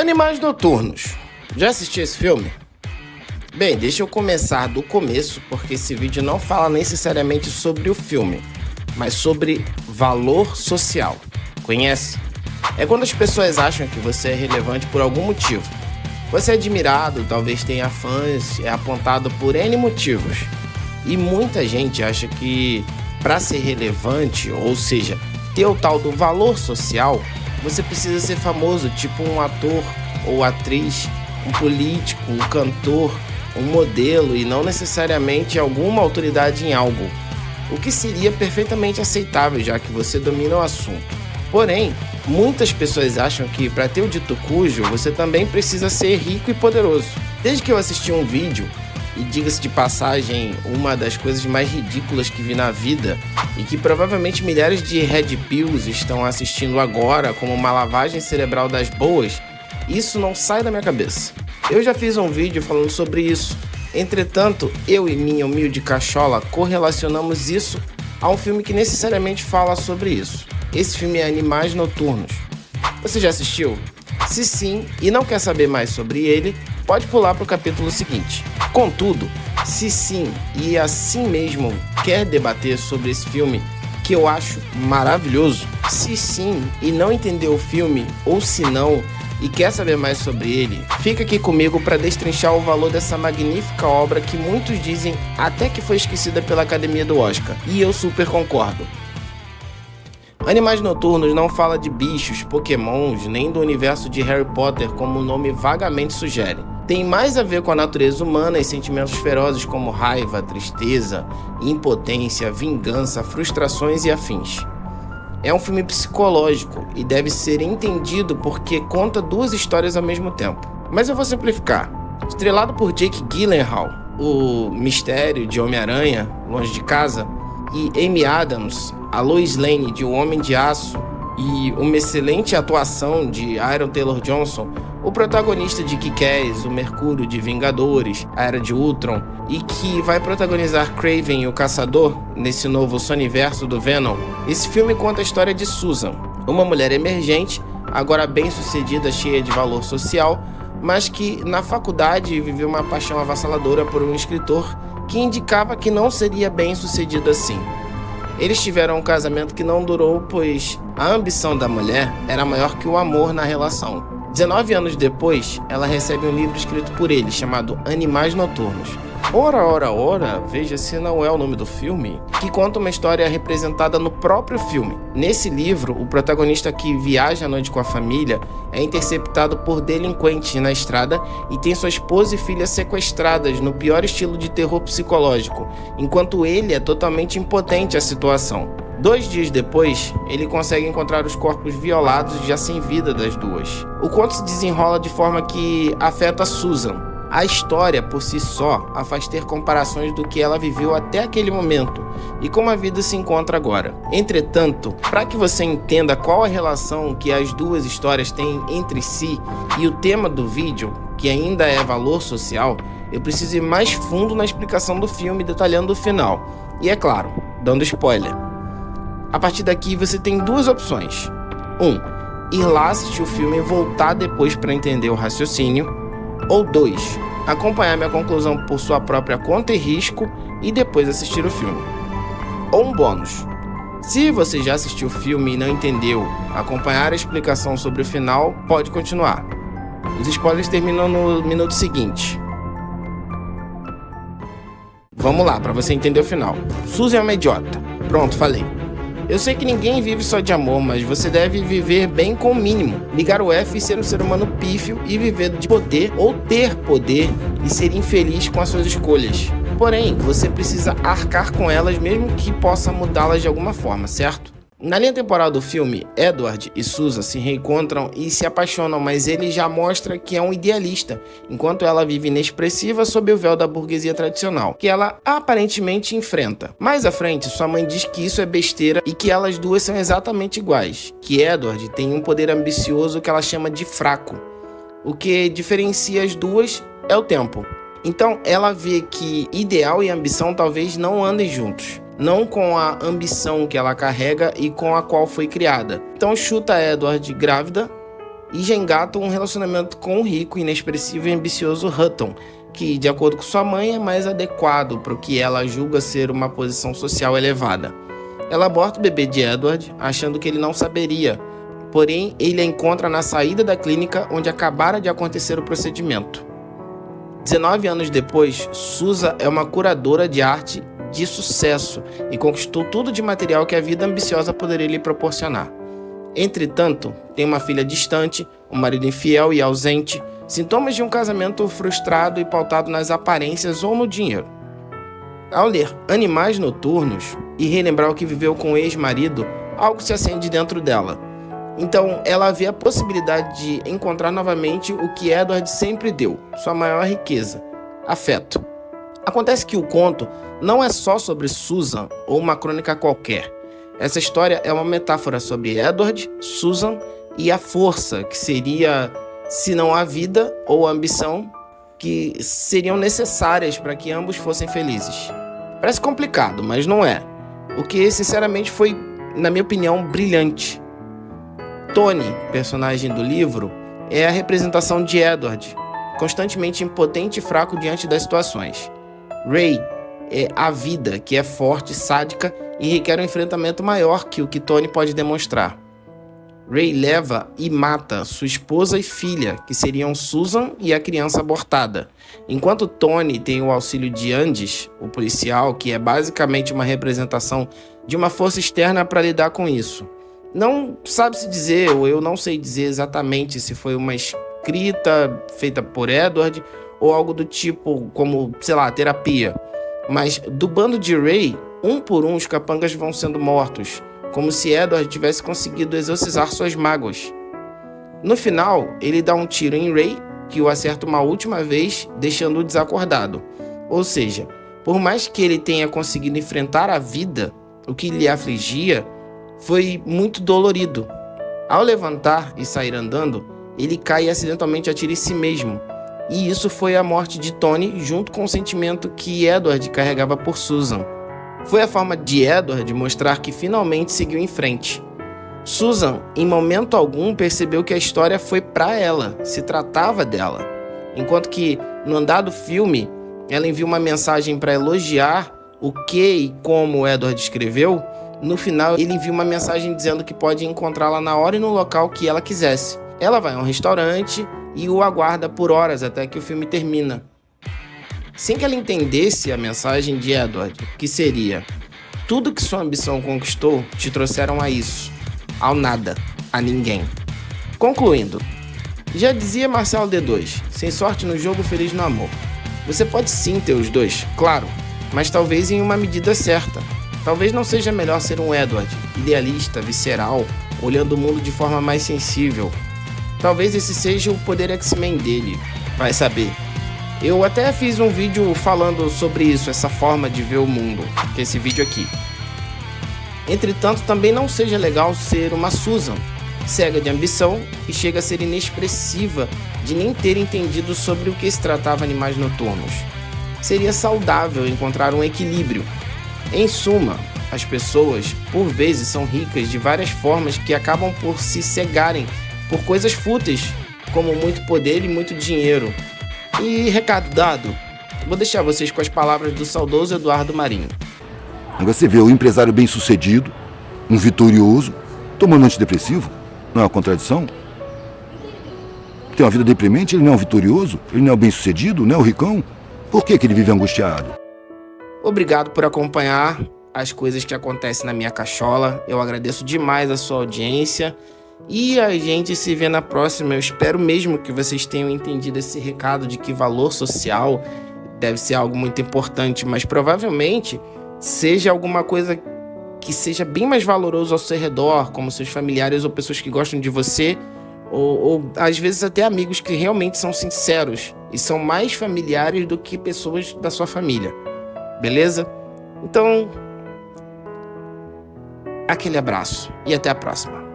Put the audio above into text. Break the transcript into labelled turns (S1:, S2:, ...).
S1: Animais Noturnos. Já assistiu esse filme? Bem, deixa eu começar do começo, porque esse vídeo não fala necessariamente sobre o filme, mas sobre valor social. Conhece? É quando as pessoas acham que você é relevante por algum motivo. Você é admirado, talvez tenha fãs, é apontado por N motivos. E muita gente acha que para ser relevante, ou seja, ter o tal do valor social, você precisa ser famoso, tipo um ator ou atriz, um político, um cantor, um modelo e não necessariamente alguma autoridade em algo, o que seria perfeitamente aceitável já que você domina o assunto. Porém, muitas pessoas acham que para ter o dito cujo, você também precisa ser rico e poderoso. Desde que eu assisti um vídeo, e diga-se de passagem, uma das coisas mais ridículas que vi na vida, e que provavelmente milhares de Red Pills estão assistindo agora como uma lavagem cerebral das boas, isso não sai da minha cabeça. Eu já fiz um vídeo falando sobre isso, entretanto, eu e minha humilde cachola correlacionamos isso a um filme que necessariamente fala sobre isso. Esse filme é Animais Noturnos. Você já assistiu? Se sim, e não quer saber mais sobre ele, pode pular para o capítulo seguinte. Contudo, se sim e assim mesmo quer debater sobre esse filme, que eu acho maravilhoso, se sim e não entendeu o filme, ou se não, e quer saber mais sobre ele, fica aqui comigo para destrinchar o valor dessa magnífica obra que muitos dizem até que foi esquecida pela Academia do Oscar, e eu super concordo. Animais Noturnos não fala de bichos, pokémons, nem do universo de Harry Potter como o nome vagamente sugere. Tem mais a ver com a natureza humana e sentimentos ferozes como raiva, tristeza, impotência, vingança, frustrações e afins. É um filme psicológico e deve ser entendido porque conta duas histórias ao mesmo tempo. Mas eu vou simplificar. Estrelado por Jake Gyllenhaal, o mistério de Homem-Aranha, Longe de Casa, e Amy Adams, a Lois Lane de O Homem de Aço, e uma excelente atuação de Aaron Taylor-Johnson, o protagonista de Kick-Ass, o Mercúrio de Vingadores, a Era de Ultron, e que vai protagonizar Kraven e o Caçador nesse novo Sonyverso do Venom. Esse filme conta a história de Susan, uma mulher emergente, agora bem-sucedida, cheia de valor social, mas que na faculdade viveu uma paixão avassaladora por um escritor que indicava que não seria bem-sucedido assim. Eles tiveram um casamento que não durou, pois a ambição da mulher era maior que o amor na relação. 19 anos depois, ela recebe um livro escrito por ele, chamado Animais Noturnos. Ora, veja se não é o nome do filme, que conta uma história representada no próprio filme. Nesse livro, o protagonista que viaja à noite com a família é interceptado por delinquentes na estrada e tem sua esposa e filha sequestradas no pior estilo de terror psicológico, enquanto ele é totalmente impotente à situação. 2 dias depois, ele consegue encontrar os corpos violados já sem vida das duas. O conto se desenrola de forma que afeta Susan. A história, por si só, a faz ter comparações do que ela viveu até aquele momento e como a vida se encontra agora. Entretanto, para que você entenda qual a relação que as duas histórias têm entre si e o tema do vídeo, que ainda é valor social, eu preciso ir mais fundo na explicação do filme, detalhando o final. E é claro, dando spoiler. A partir daqui você tem duas opções. 1. Ir lá assistir o filme e voltar depois para entender o raciocínio. Ou 2. Acompanhar minha conclusão por sua própria conta e risco e depois assistir o filme. Ou um bônus. Se você já assistiu o filme e não entendeu, acompanhar a explicação sobre o final, pode continuar. Os spoilers terminam no minuto seguinte. Vamos lá, para você entender o final. Suzy é uma idiota. Pronto, falei. Eu sei que ninguém vive só de amor, mas você deve viver bem com o mínimo. Ligar o F e ser um ser humano pífio e viver de poder ou ter poder e ser infeliz com as suas escolhas. Porém, você precisa arcar com elas mesmo que possa mudá-las de alguma forma, certo? Na linha temporal do filme, Edward e Susan se reencontram e se apaixonam, mas ele já mostra que é um idealista, enquanto ela vive inexpressiva sob o véu da burguesia tradicional, que ela aparentemente enfrenta. Mais à frente, sua mãe diz que isso é besteira e que elas duas são exatamente iguais, que Edward tem um poder ambicioso que ela chama de fraco. O que diferencia as duas é o tempo. Então, ela vê que ideal e ambição talvez não andem juntos. Não com a ambição que ela carrega e com a qual foi criada. Então chuta Edward grávida e já engata um relacionamento com o rico, inexpressivo e ambicioso Hutton, que, de acordo com sua mãe, é mais adequado para o que ela julga ser uma posição social elevada. Ela aborta o bebê de Edward, achando que ele não saberia, porém ele a encontra na saída da clínica onde acabara de acontecer o procedimento. 19 anos depois, Susan é uma curadora de arte de sucesso e conquistou tudo de material que a vida ambiciosa poderia lhe proporcionar. Entretanto, tem uma filha distante, um marido infiel e ausente, sintomas de um casamento frustrado e pautado nas aparências ou no dinheiro. Ao ler Animais Noturnos e relembrar o que viveu com o ex-marido, algo se acende dentro dela. Então, ela vê a possibilidade de encontrar novamente o que Edward sempre deu, sua maior riqueza: afeto. Acontece que o conto não é só sobre Susan ou uma crônica qualquer. Essa história é uma metáfora sobre Edward, Susan e a força que seria, se não a vida ou a ambição, que seriam necessárias para que ambos fossem felizes. Parece complicado, mas não é. O que, sinceramente, foi, na minha opinião, brilhante. Tony, personagem do livro, é a representação de Edward, constantemente impotente e fraco diante das situações. Ray é a vida, que é forte, sádica e requer um enfrentamento maior que o que Tony pode demonstrar. Ray leva e mata sua esposa e filha, que seriam Susan e a criança abortada, enquanto Tony tem o auxílio de Andis, o policial, que é basicamente uma representação de uma força externa para lidar com isso. Não sabe-se dizer, ou eu não sei dizer exatamente se foi uma escrita feita por Edward ou algo do tipo, como, sei lá, terapia. Mas do bando de Ray, um por um os capangas vão sendo mortos, como se Edward tivesse conseguido exorcizar suas mágoas. No final, ele dá um tiro em Ray, que o acerta uma última vez, deixando-o desacordado. Ou seja, por mais que ele tenha conseguido enfrentar a vida, o que lhe afligia foi muito dolorido. Ao levantar e sair andando, ele cai e acidentalmente atira em si mesmo. E isso foi a morte de Tony, junto com o sentimento que Edward carregava por Susan. Foi a forma de Edward mostrar que finalmente seguiu em frente. Susan, em momento algum, percebeu que a história foi para ela, se tratava dela. Enquanto que, no andar do filme, ela envia uma mensagem para elogiar o que e como Edward escreveu. No final, ele envia uma mensagem dizendo que pode encontrá-la na hora e no local que ela quisesse. Ela vai a um restaurante e o aguarda por horas até que o filme termina. Sem que ela entendesse a mensagem de Edward, que seria: tudo que sua ambição conquistou te trouxeram a isso, ao nada, a ninguém. Concluindo, já dizia Marcelo D2, sem sorte no jogo, feliz no amor. Você pode sim ter os dois, claro, mas talvez em uma medida certa. Talvez não seja melhor ser um Edward, idealista, visceral, olhando o mundo de forma mais sensível. Talvez esse seja o poder X-Men dele, vai saber. Eu até fiz um vídeo falando sobre isso, essa forma de ver o mundo, que é esse vídeo aqui. Entretanto, também não seja legal ser uma Susan, cega de ambição e chega a ser inexpressiva de nem ter entendido sobre o que se tratava Animais Noturnos. Seria saudável encontrar um equilíbrio. Em suma, as pessoas, por vezes, são ricas de várias formas que acabam por se cegarem por coisas fúteis, como muito poder e muito dinheiro. E recado dado, vou deixar vocês com as palavras do saudoso Eduardo Marinho.
S2: Você vê o empresário bem-sucedido, um vitorioso, tomando antidepressivo? Não é uma contradição? Tem uma vida deprimente, ele não é um vitorioso? Ele não é o bem-sucedido? Não é o ricão? Por que ele vive angustiado?
S1: Obrigado por acompanhar as coisas que acontecem na minha cachola. Eu agradeço demais a sua audiência. E a gente se vê na próxima. Eu espero mesmo que vocês tenham entendido esse recado de que valor social deve ser algo muito importante, mas provavelmente seja alguma coisa que seja bem mais valoroso ao seu redor, como seus familiares ou pessoas que gostam de você, ou às vezes até amigos que realmente são sinceros e são mais familiares do que pessoas da sua família. Beleza? Então, aquele abraço e até a próxima.